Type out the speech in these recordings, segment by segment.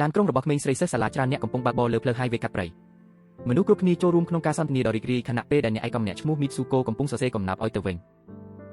ឡានក្រុងរបស់ក្មេងស្រីសិស្សសាលាច្រើនអ្នកកំពុងបើកបរលើផ្លូវ highway កាត់ព្រៃមនុស្សគ្រប់គ្នាចូលរួមក្នុងការសន្ទនាដ៏រីករាយខណៈពេលដែលអ្នកឯកម្នាក់ឈ្មោះ Mitsuko កំពុងសរសេរកំណាព្យឲ្យទៅវិ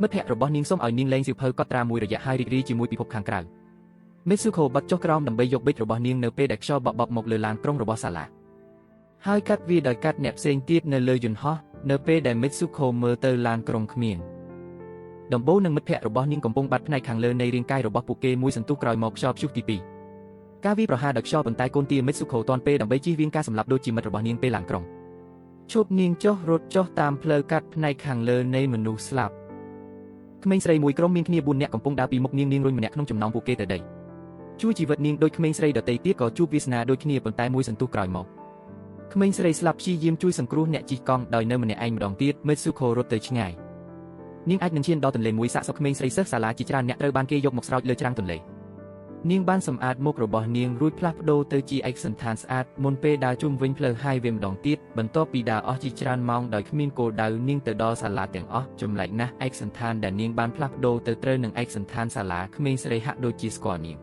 ញមិត្តភក្តិរបស់នាងសូមឲ្យនាងលេងសៀវភៅកត់ត្រាមួយរយៈហើយរីករាយជាមួយពិភពខាងក្រៅ Mitsuko បាត់ចុះក្រោមដើម្បីយកប៊ិចរបស់នាងនៅពេលដែលខ្យល់បក់បោកមកលើឡានក្រុងរបស់សាលាហើយកាត់វាដោយកាត់អ្នកផ្សេងទៀតនៅលើយន្តហោះនៅពេលដែល Mitsuko មើលទៅឡានក្រុងគ្មានដំបូងនឹងមិត្តភក្តិរបស់នាងកំពុងបាត់ផ្នែកខាងលើនៃរាងកាយរបស់ពួកគេមួយសន្ទុះក្រោយមកខ្យល់ព្យុះទី2ការវាយប្រហារដោយខ្យល់ប៉ុន្តែកូនទា Mitsuko ទាន់ពេលដើម្បីជៀសវាងការសម្លាប់ដូចជាមិត្តរបស់នាងពេលឡានក្រុងឈប់នាងចុះរត់ចុះតាមផ្លូវកាត់ផ្នែកខាងលើនៃមនុស្សស្លាប់ក្មេងស្រីមួយក្រុមមានគ្នា4នាក់កំពុងដើរពីមុខនាងរុញម្នាក់ក្នុងចំណោមពួកគេទៅដីជួយជីវិតនាងដូចក្មេងស្រីដទៃទៀតក៏ជួបវាសនាដូចគ្នាប៉ុន្តែមួយសន្ទុះក្រោយមកក្មេងស្រីស្លាប់ព្យាយាមជួយសង្គ្រោះអ្នកជិះកង់ដោយនៅម្នាក់ឯងម្ដងទៀត Mitsuko រត់ទៅឆ្ងាយនាងអាចនឹងឈានដល់ទន្លេមួយសាកសពក្មេងស្រីសិស្សសាលាជាច្រើនអ្នកត្រូវបានគេយកមកស្រោចលើច្រាំងទន្លេនាងបានសម្អាតមុខរបស់នាងរួចផ្លាស់ប្ដូរទៅជាឯកសណ្ឋានស្អាតមុនពេលដើរជុំវិញផ្លូវ highway ម្ដងទៀតបន្ទាប់ពីដើរអស់ជាច្រើនម៉ោងដោយគ្មានគោលដៅនាងទៅដល់សាលាទាំងអស់ចម្លែកណាស់ឯកសណ្ឋានដែលនាងបានផ្លាស់ប្ដូរទៅត្រូវនឹងឯកសណ្ឋានសាលាក្មេងស្រីហាក់ដូចជាស្គាល់នាង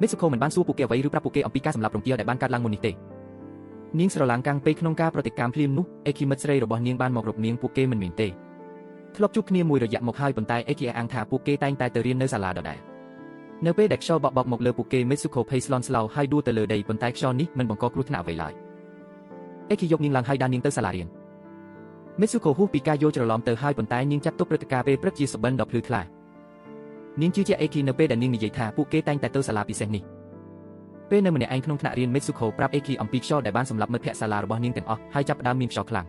Mitsuko មិនបានសួរពួកគេអ្វីឬប្រាប់ពួកគេអំពីការសម្លាប់រំពាលដែលបានកើតឡើងមុននេះទេនាងស្រឡាំងកាំងពេកក្នុងការប្រតិកម្មភ្លាមនោះអេគីមិត្តស្រីរបស់នាងបានមករកនាងពួកគេមិនមែនទេធ្លាប់ជួបគ្នាមួយរយៈមកហើយប៉ុន្តែអេគីអាងថាពួកគេតែងតែទៅរៀននៅសាលាដដែលនៅពេលដែលខ្យល់បក់បោកមកលើពួកគេ Mitsuko ភ័យស្លន់ស្លោហើយដួលទៅលើដីប៉ុន្តែខ្យល់នេះមិនបង្កគ្រោះថ្នាក់អ្វីឡើយអេគីយកនាងឡើងហើយដាននាងទៅសាលារៀន Mitsuko ហួសពីការយល់ច្រឡំទៅហើយប៉ុន្តែនាងចាត់ទុកព្រឹត្តិការណ៍ពេលព្រឹកជាសុបិនដ៏ភ្លឺថ្លានាងជឿជាក់អេគីនៅពេលដែលនាងនិយាយថាពួកគេតែងតែទៅសាលាពិសេសនេះពេលនៅម្នាក់ឯងក្នុងថ្នាក់រៀន Mitsuko ប្រាប់អេគីអំពីខ្យល់ដែលបានសម្លាប់មិត្តភក្តិសាលារបស់នាងទាំងអស់ហើយចាប់ផ្ដើមមានខ្យល់ខ្លាំង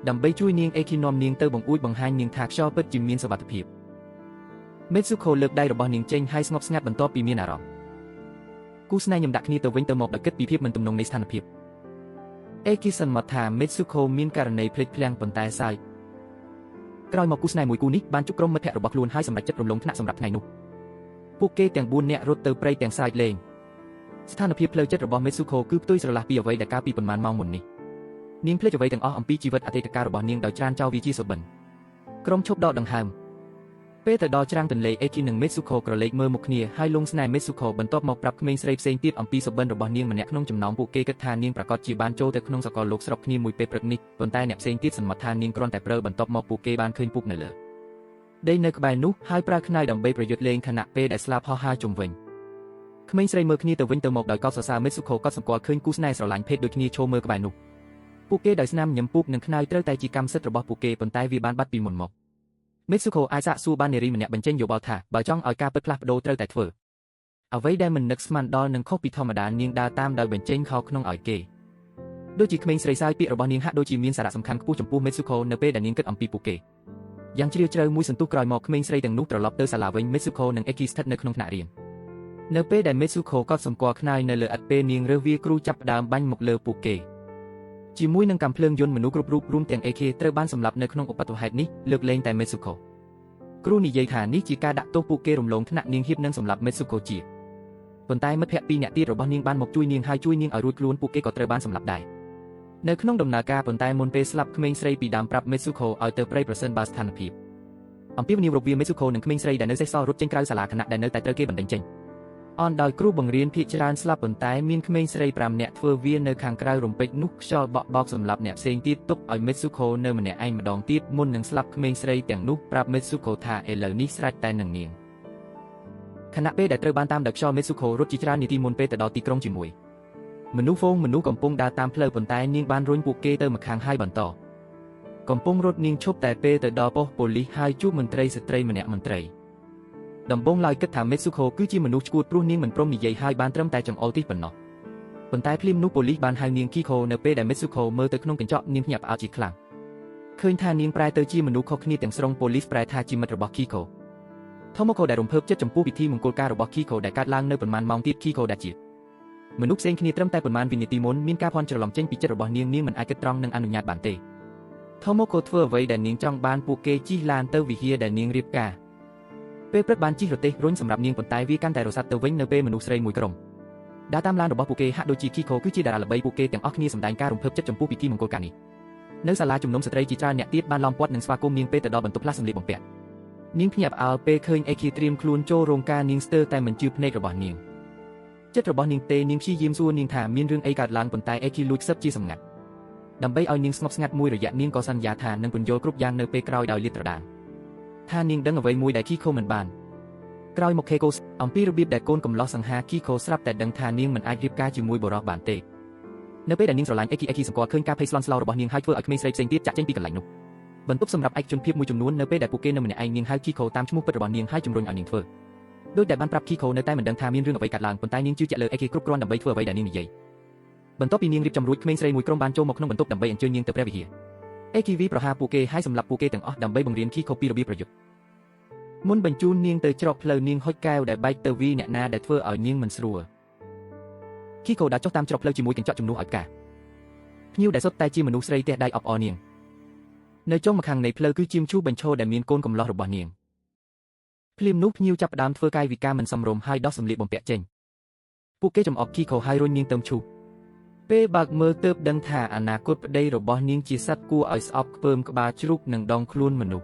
ដើម្បីជួយនាងអេគីនាំនាងទៅបង្អួចបង្ហាញនាងថាខ្យល់ពិតជាមានសុវត្ថិភាព Mitsuko លើកដៃរបស់នាងចេញហើយស្ងប់ស្ងាត់បន្ទាប់ពីមានអារម្មណ៍គូស្នេហ៍ញឹមដាក់គ្នាទៅវិញទៅមកដោយគិតពីភាពមិនទំនងនៃស្ថានភាពអេគីសន្មតថា Mitsuko មានករណីភ្លេចភ្លាំងប៉ុន្តែសើចក្រោយមកគូស្នេហ៍មួយគូនេះបានជួបក្រុមមិត្តភក្តិរបស់ខ្លួនហើយសម្រេចចិត្តរំលងថ្នាក់សម្រាប់ថ្ងៃនោះពួកគេទាំង4នាក់រត់ទៅព្រៃទាំងស្រែកលេងស្ថានភាពផ្លូវចិត្តរបស់ Mitsuko គឺផ្ទុយស្រឡះពីអ្វីដែលកាលពីប៉ុន្មានម៉ោងមុននេះនាងភ្លេចអ្វីទាំងអស់អំពីជីវិតអតីតកាលរបស់នាងដោយច្រានចោលវាជាសុបិនក្រុមឈប់ដកដង្ហើមពេលទៅដល់ច្រាំងទន្លេអេគីនិង Mitsuko ក្រឡេកមើលមុខគ្នាហើយលងស្នេហ៍ Mitsuko បន្ទាប់មកប្រាប់ក្មេងស្រីផ្សេងទៀតអំពីសុបិនរបស់នាងម្នាក់ក្នុងចំណោមពួកគេគិតថានាងប្រកាសជាបានចូលទៅក្នុងសកលលោកស្រុកគ្នាមួយពេលព្រឹកនេះប៉ុន្តែអ្នកផ្សេងទៀតសន្មតថានាងគ្រាន់តែព្រើបន្ទាប់មកពួកគេបានឃើញពូកនៅលើដីនៅក្បែរនោះហើយប្រើខ្នើយដើម្បីប្រយុទ្ធលេងខណៈពេលដែលស្លាប់ហោះហើរជុំវិញក្មេងស្រីមើលគ្នាទៅវិញទៅមកដោយកោតសរសើរ Mitsuko ក៏សម្គាល់ឃើញគូស្នេហ៍ស្រឡាញ់ភេទដូចគ្នាឈរមើលក្បែរនោះពួកគេដោយស្នាមញញឹមពូកនិងខ្នើយត្រូវតែជាកម្មសិទ្ធិរបស់ពួកគេប៉ុន្តែវាបានបាត់ពីមុនមក Mitsuko អាចសាកសួរបាននារីម្នាក់បញ្ចេញយោបល់ថាបើចង់ឲ្យការពិតផ្លាស់ប្ដូរត្រូវតែធ្វើអ្វីដែលមិននឹកស្មានដល់នឹងខុសពីធម្មតានាងដើរតាមដោយបញ្ចេញខុសក្នុងឲ្យគេដូចជាក្មេងស្រីសាយពាក្យរបស់នាងហាក់ដូចជាមានសារៈសំខាន់ខ្ពស់ចំពោះ Mitsuko នៅពេលដែលនាងគិតអំពីពួកគេយ៉ាងជ្រាលជ្រៅមួយសន្ទុះក្រោយមកក្មេងស្រីទាំងនោះត្រឡប់ទៅសាលាវិញ Mitsuko និង Eki ស្ថិតនៅក្នុងថ្នាក់រៀននៅពេលដែល Mitsuko កត់សម្គាល់ខ្នើយនៅលើឥដ្ឋពេលនាងរើសវាគ្រូចាប់ផ្ដើមបាញ់មកលើពួកគេជាមួយនឹងកាំភ្លើងយន្តមនុស្សគ្រប់រូបរួមទាំង AK ត្រូវបានសម្លាប់នៅក្នុងឧបទ្ទវហេតុនេះលើកលែងតែ Mitsuko គ្រូនិយាយថានេះជាការដាក់ទោសពួកគេរំលងថ្នាក់នាងហ៊ាននឹងសម្លាប់ Mitsuko ជាប៉ុន្តែមិត្តភក្តិ2នាក់ទៀតរបស់នាងបានមកជួយនាងហើយជួយនាងឲ្យរួចខ្លួនពួកគេក៏ត្រូវបានសម្លាប់ដែរនៅក្នុងដំណើរការប៉ុន្តែមុនពេលស្លាប់ក្មេងស្រីពីដើមប្រាប់ Mitsuko ឲ្យទៅព្រៃប្រសិនបើស្ថានភាពអំពីវនីរវា Mitsuko និងក្មេងស្រីដែលនៅសេសសល់រត់ចេញក្រៅសាលាខណៈដែលនៅតែត្រូវគេបណ្តេញចេញអនដោយគ្រូបង្រៀនភាគច្រើនស្លាប់ប៉ុន្តែមានក្មេងស្រី5នាក់ធ្វើវានៅខាងក្រៅរំពេចនោះខ្យល់បក់បោកសម្រាប់អ្នកផ្សេងទៀតទុកឲ្យ Mitsuko នៅម្នាក់ឯងម្ដងទៀតមុននឹងស្លាប់ក្មេងស្រីទាំងនោះប្រាប់ Mitsuko ថាឥឡូវនេះស្រេចតែនឹងនាងខណៈពេលដែលត្រូវបានតាមដោយខ្យល់ Mitsuko រត់ជាច្រើននាទីមុនពេលទៅដល់ទីក្រុងជាមួយមនុស្សហ្វូងមនុស្សកំពុងដើរតាមផ្លូវប៉ុន្តែនាងបានរុញពួកគេទៅម្ខាងហើយបន្តកំពុងរត់នាងឈប់តែពេលទៅដល់ប៉ុស្តិ៍ប៉ូលីសហើយជួបមន្ត្រីស្ត្រីម្នាក់មន្ត្រីដំបូងឡើយគិតថា Mitsuko គឺជាមនុស្សឈួតព្រោះនាងមិនព្រមនិយាយហើយបានត្រឹមតែចង្អុលទីប៉ុណ្ណោះប៉ុន្តែភ្លាមនោះប៉ូលីសបានហៅនាង Kiko នៅពេលដែល Mitsuko មើលទៅក្នុងកញ្ចក់នាងភ្ញាក់ផ្អើលជាខ្លាំងឃើញថានាងប្រែទៅជាមនុស្សខុសគ្នាទាំងស្រុងប៉ូលីសប្រែថាជាមិត្តរបស់ Kiko Tomoko ដែលរំភើបចិត្តចំពោះពិធីមង្គលការរបស់ Kiko ដែលកើតឡើងនៅប្រមាណម៉ោងទៀត Kiko ដែលជាមនុស្សផ្សេងគ្នាត្រឹមតែប្រមាណវិនាទីមុនមានការភ័ន្តច្រឡំចេញពីចិត្តរបស់នាងមិនអាចគិតត្រង់និងអនុញ្ញាតបានទេ Tomoko ធ្វើអ្វីដែលនាងចង់បានពួកគេជិះឡានទៅវិហារដែលនាងរៀបការពេលព្រឹកបានជិះរទេះរុញសម្រាប់នាងប៉ុន្តែវាកាន់តែរសាត់ទៅវិញនៅពេលមនុស្សស្រីមួយក្រុមដើរតាមឡានរបស់ពួកគេហាក់ដូចជា Kiko គឺជាតារាល្បីពួកគេទាំងអស់គ្នាសម្ដែងការរំភើបចិត្តចំពោះពិធីមង្គលការនេះនៅសាលាជំនុំស្ត្រីជាច្រើនអ្នកទៀតបានឡោមព័ទ្ធនិងស្វាគមន៍នាងពេលទៅដល់បន្ទប់ផ្លាស់សម្លៀកបំពាក់នាងភ្ញាក់ផ្អើលពេលឃើញ Eki ត្រៀមខ្លួនចូលរោងការនាងស្ទើរតែមិនជឿភ្នែករបស់នាង ចិត្តរបស់នាងទេនាងព្យាយាមសួរនាងថាមានរឿងអីកើតឡើងប៉ុន្តែអេគីលួចខ្សឹបជាសម្ងាត់ដើម្បីឲ្យនាងស្ងប់ស្ងាត់មួយរយៈនាងក៏សន្យាថានឹងពន្យល់គ្រប់យ៉ាងនៅពេលក្រោយដោយលាតត្រដាងថានាងដឹងអ្វីមួយដែលគីខូមិនបានក្រោយមកខេកូអំពីរបៀបដែលកូនកំឡោះសង្ហាគីខូស្រាប់តែដឹងថានាងមិនអាចរៀបការជាមួយបុរសបានទេនៅពេលដែលនាងស្រឡាញ់អេគីសង្កល់ឃើញការភ័យស្លន់ស្លោរបស់នាងហើយធ្វើឲ្យក្មេងស្រីផ្សេងទៀតចាក់ចេញពីកន្លែងនោះបន្ទប់សម្រាប់ឯកជនភាពមួយចំនួននៅពេលដែលពួកគេនៅម្នាក់ឯងនាងហៅគីខូតាមឈ្មោះពិតរបស់នាងហើយជំរុញឲ្យនាងធ្វើដោយដែលបានប្រាប់គីខូនៅតែមិនដឹងថាមានរឿងអ្វីកើតឡើងប៉ុន្តែនាងជឿជាក់លើអេគីគ្រប់គ្រាន់ដើម្បីធ្វើអ្វីដែលនាងនិយាយបន្ទាប់ពីនាងរៀបចំរួចក្មេងស្រីមួយក្រុមបានចូលមកក្នុងបន្ទប់ដើម្បីអញ្ជើញនាងទៅព្រះវិហារអេគីវីប្រហារពួកគេហើយសម្លាប់ពួកគេទាំងអស់ដើម្បីបង្រៀនគីខូពីរបៀបប្រយុទ្ធមុនបញ្ជូននាងទៅច្រកផ្លូវនាងហុចកែវដែលបែកទៅវីអ្នកណាដែលធ្វើឲ្យនាងមិនស្រួលគីខូដើរចុះតាមច្រកផ្លូវជាមួយកញ្ចក់ជំនួសឲ្យផ្កាភ្ញៀវដែលសុទ្ធតែជាមនុស្សស្រីទះដៃអបអរនាងនៅចុងម្ខាងនៃផ្លូវគឺជីមឈូបញ្ឈរដែលមានកូនកំឡោះរបស់នាងភ្លាមនោះភ្ញៀវចាប់ផ្ដើមធ្វើកាយវិការមិនសមរម្យហើយដោះសម្លៀកបំពាក់ចេញពួកគេចំអកគីខូហើយរុញនាងទៅឈូពេលបើកមើលទើបដឹងថាអនាគតប្តីរបស់នាងជាសត្វគួរឲ្យស្អប់ខ្ពើមក្បាលជ្រូកនិងដងខ្លួនមនុស្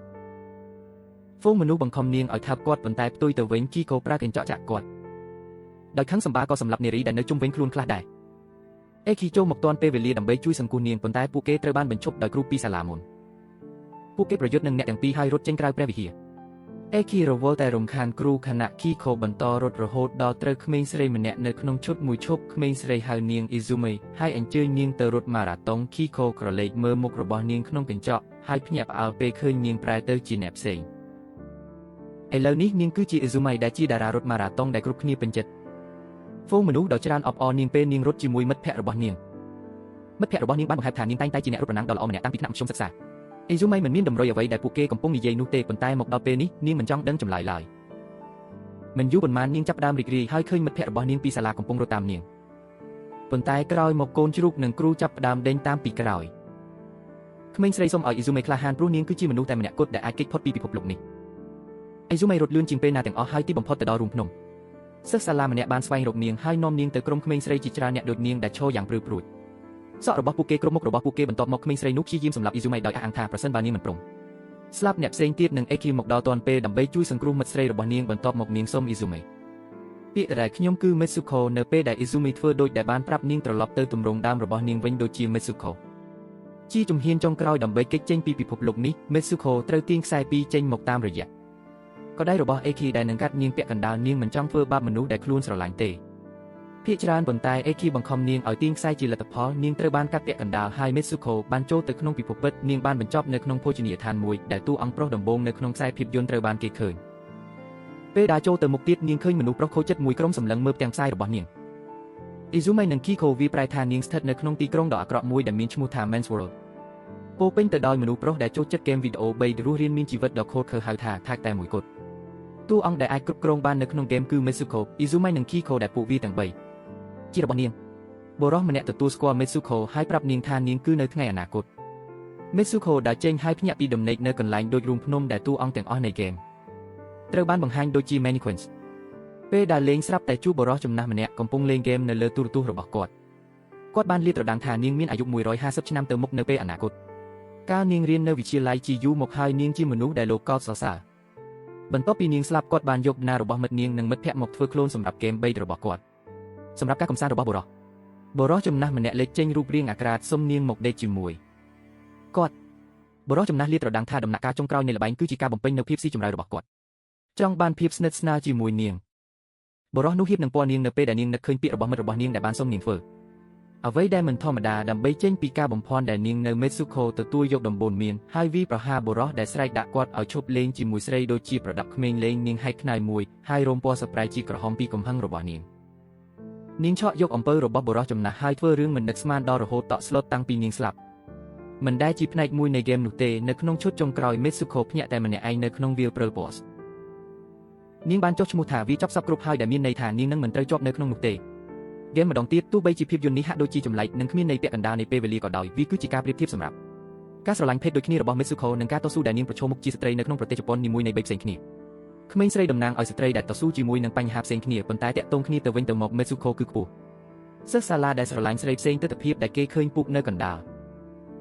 សហ្វូងមនុស្សបង្ខំនាងឲ្យថាបគាត់ប៉ុន្តែផ្ទុយទៅវិញគីខូប្រើកញ្ចក់ចាក់គាត់ដោយខឹងសម្បាក៏សម្លាប់នារីដែលនៅជុំវិញខ្លួនខ្លះដែរអេគីចូលមកទាន់ពេលវេលាដើម្បីជួយសង្គ្រោះនាងប៉ុន្តែពួកគេត្រូវបានបញ្ឈប់ដោយគ្រូពីសាលាមុនពួកគេប្រយុទ្ធនឹងអ្នកទាំងពីរហើយរត់ចេញក្រៅព្រះវិហារអេគីរវល់តែរំខានគ្រូខណៈគីខូបន្តរត់រហូតដល់ត្រូវក្មេងស្រីម្នាក់នៅក្នុងឈុតមួយឈប់ក្មេងស្រីហៅនាងអ៊ីស៊ូមីហើយអញ្ជើញនាងទៅរត់ម៉ារ៉ាតុងគីខូក្រឡេកមើលមុខរបស់នាងក្នុងកញ្ចក់ហើយភ្ញាក់ផ្អើលពេលឃើញនាងប្រែទៅជាអ្នកផ្សេងឥឡូវនេះនាងគឺជាអ៊ីស៊ូមីដែលជាតារារត់ម៉ារ៉ាតុងដែលគ្រប់គ្នាពេញចិត្តហ្វូងមនុស្សដ៏ច្រើនអបអរនាងពេលនាងរត់ជាមួយមិត្តភ័ក្តិរបស់នាងមិត្តភ័ក្តិរបស់នាងបានបង្ហាញថានាងតែងតែជាអ្នករត់ប្រណាំងដ៏ល្អម្នាក់តាំងពីថ្នាក់មធ្យមសិក្សាអ៊ីស៊ូមីមិនមានតម្រុយអ្វីដែលពួកគេកំពុងនិយាយនោះទេប៉ុន្តែមកដល់ពេលនេះនាងមិនចង់ដឹងចម្លើយឡើយមិនយូរប៉ុន្មាននាងចាប់ផ្ដើមរីករាយហើយឃើញមិត្តភ័ក្តិរបស់នាងពីសាលាកំពុងរត់តាមនាងប៉ុន្តែក្រោយមកកូនជ្រូកនិងគ្រូចាប់ផ្ដើមដេញតាមពីក្រោយក្មេងស្រីសុំឲ្យអ៊ីស៊ូមីក្លាហានព្រោះនាងគឺជាមនុស្សតែម្នាក់គត់ដែលអាចគេចផុតពីពិភពលោកនេះអ៊ីស៊ូមីរត់លឿនជាងពេលណាទាំងអស់ហើយទីបំផុតទៅដល់រូងភ្នំសិស្សសាលាម្នាក់បានស្វែងរកនាងហើយនាំនាងទៅក្រុមក្មេងស្រីជាច្រើនអ្នកដូចនាងដែលឈរយ៉ាងព្រឺព្រួចសក់របស់ពួកគេគ្រប់មុខរបស់ពួកគេបន្ទាប់មកក្មេងស្រីនោះព្យាយាមសម្លាប់អ៊ីស៊ូមីដោយអះអាងថាប្រសិនបើនាងមិនព្រមស្លាប់អ្នកផ្សេងទៀតនឹងអេគីមកដល់ទាន់ពេលដើម្បីជួយសង្គ្រោះមិត្តស្រីរបស់នាងបន្ទាប់មកនាងសុំអ៊ីស៊ូមីពាក្យដែលខ្ញុំគឺមីស៊ូខូនៅពេលដែលអ៊ីស៊ូមីធ្វើដូចដែលបានប្រាប់នាងត្រឡប់ទៅទម្រង់ដើមរបស់នាងវិញដូចជាមីស៊ូខូជាជំហានចុងក្រោយដើម្បីគេចចេញពីពិភពលោកនេះមីស៊ូខូត្រូវទាញខ្សែពីរចេញមកតាមរយៈក៏ដៃរបស់អេគីដែលនឹងកាត់នាងពាក់កណ្ដាលនាងមិនចង់ធ្វើបាបមនុស្សដែលខ្លួនស្រឡាញ់ទេភាគច្រើនប៉ុន្តែអេគីបង្ខំនាងឲ្យទាញខ្សែជាលទ្ធផលនាងត្រូវបានកាត់ពាក់កណ្ដាលហើយមីស៊ូខូបានចូលទៅក្នុងពិភពពិតនាងបានបញ្ចប់នៅក្នុងភោជនីយដ្ឋានមួយដែលតួអង្គប្រុសដំបូងនៅក្នុងខ្សែភាពយន្តត្រូវបានគេឃើញពេលដើរចូលទៅមុខទៀតនាងឃើញមនុស្សប្រុសខូចចិត្តមួយក្រុមសម្លឹងមើលផ្ទាំងខ្សែរបស់នាងអ៊ីស៊ូមីនិងគីខូវាប្រែថានាងស្ថិតនៅក្នុងទីក្រុងដ៏អាក្រក់មួយដែលមានឈ្មោះថា Men's World ពោពេញទៅដោយមនុស្សប្រុសដែលចូលចិត្តហ្គេមវីដេអូបីរស់រានមានជីវិតដ៏ខូចខើហៅថាថាតែមួយគត់តួអង្គដែលអាចគ្រប់គ្រងបាននៅក្នុងហ្គេមគឺ Mitsuko, Izumi និង Kiko ដែលពួកវាទាំង3ជារបស់នាងបុរសម្នាក់ទទួលស្គាល់ Mitsuko ហើយប្រាប់នាងថានាងគឺនៅថ្ងៃអនាគត Mitsuko ដែលចេញហើយភ្ញាក់ពីដំណេកនៅកន្លែងដូចរូងភ្នំដែលតួអង្គទាំងអស់នៃហ្គេមត្រូវបានបង្ហាញដូចជា mannequins ពេលដែលលេងស្រាប់តែជួបបុរសចំណាស់ម្នាក់កំពុងលេងហ្គេមនៅលើទូរទស្សន៍របស់គាត់បានលាតត្រដាងថានាងមានអាយុ150ឆ្នាំទៅមុខនៅពេលអនាគតកាលនាងរៀននៅវិទ្យាល័យជាយូរមកហើយនាងជាមនុស្សដែលលោកកោតសរសើរបន្ទាប់ពីនាងស្លាប់គាត់បានយកណារបស់មិត្តនាងនិងមិត្តភ័ក្តិមកធ្វើក្លូនសម្រាប់ហ្គេម3របស់គាត់សម្រាប់ការកំសាន្តរបស់បុរសចំណាស់ម្នាក់លេចចេញរូបរាងអាក្រាតសុំនាងមកដេកជាមួយគាត់បុរសចំណាស់លាតត្រដាងថាដំណាក់កាលចុងក្រោយនៃល្បែងគឺជាការបំពេញនូវភាពស៊ីជម្រៅរបស់គាត់ចង់បានភាពស្និទ្ធស្នាលជាមួយនាងបុរសនោះហៀបនឹងពណ៌នាងនៅពេលដែលនាងនឹកឃើញពាក្យរបស់មិត្តរបស់នាងដែលបានសុំនាងធ្វើអ្វីដែលមិនធម្មតាដើម្បីចេញពីការបំភាន់ដែលនាងនៅ Mitsuko ទទួលយកដំបូន្មានហើយវាប្រហារបុរសដែលស្រែកដាក់គាត់ឲ្យឈប់លេងជាមួយស្រីដូចជាប្រដាប់ក្មេងលេងនាងហែកខ្នើយមួយហើយរោមពណ៌សប្រៃជាក្រហមពីកំហឹងរបស់នាងឆក់យកអំពើរបស់បុរសចំណាស់ហើយធ្វើរឿងមិននឹកស្មានដល់រហូតតក់ស្លុតតាំងពីនាងស្លាប់មិនដែលជាផ្នែកមួយនៃហ្គេមនោះទេនៅក្នុងឈុតចុងក្រោយ Mitsuko ភ្ញាក់តែម្នាក់ឯងនៅក្នុងវាលព្រើល boss នាងបានចុះឈ្មោះថាវាចប់សពគ្រប់ហើយដែលមានន័យថានាងនឹងមិនត្រូវជាប់នៅក្នុងនោះទេហ្គេមម្ដងទៀតទោះបីជាភាពយន្តនេះហាក់ដូចជាចម្លែកនិងគ្មានន័យពាក់កណ្ដាលនៃពេលវេលាក៏ដោយវាគឺជាការប្រៀបធៀបសម្រាប់ការស្រឡាញ់ភេទដូចគ្នារបស់ Mitsuko និងការតស៊ូដែលនាងប្រឈមមុខជាស្ត្រីនៅក្នុងប្រទេសជប៉ុននីមួយនៃ3ផ្សេងគ្នាក្មេងស្រីតំណាងឲ្យស្ត្រីដែលតស៊ូជាមួយនឹងបញ្ហាផ្សេងគ្នាប៉ុន្តែតាក់ទងគ្នាទៅវិញទៅមក Mitsuko គឺខ្ពស់សិស្សសាលាដែលស្រឡាញ់ស្រីផ្សេងទិដ្ឋភាពដែលគេឃើញពុកនៅកណ្ដាល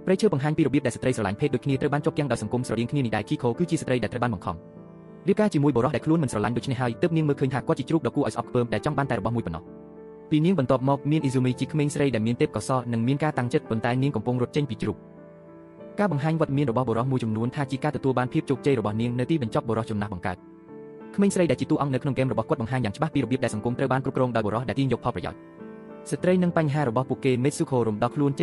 ព្រៃឈើបង្ហាញពីរបៀបដែលស្ត្រីស្រឡាញ់ភេទដូចគ្នាត្រូវបានជាប់គាំងដោយសង្គមស្រដៀងគ្នានេះដែរ Kiko គឺជាស្ត្រីដែលត្រូវបានបង្ខំរៀបការជាមួយបុរសដែលខ្លួនមិនស្រឡាញ់ដូច្នេះហើយទើបនាងមើលឃើញថាគាត់ជាជ្រូកដ៏គួរឲ្យស្អប់ខ្ពើមដែលចង់បានតែរបស់មួយប៉ុណ្ណោះ ពីនាងបន្ទាប់មកមានអ៊ីស៊ូមីជាក្មេងស្រីដែលមានទេពកោសល្យនិងមានការតាំងចិត្តប៉ុន្តែនាងកំពុងរត់ចេញពីជ្រូកការបង្ហាញវត្តមានរបស់បុរសមួយចំនួនថាជាការទទួលបានភាពជោគជ័យរបស់នាងនៅទីបញ្ចប់បុរសចំណាស់បង្កើតក្មេងស្រីដែលជាតួអង្គនៅក្នុងហ្គេមរបស់គាត់បង្ហាញយ៉ាងច្បាស់ពីរបៀបដែលសង្គមត្រូវបានគ្រប់គ្រងដោយបុរសដែលទាញយកផលប្រយោជន៍ស្ត្រីនិងបញ្ហារបស់ពួកគេមេតស៊ូខូរំដោះខ្លួន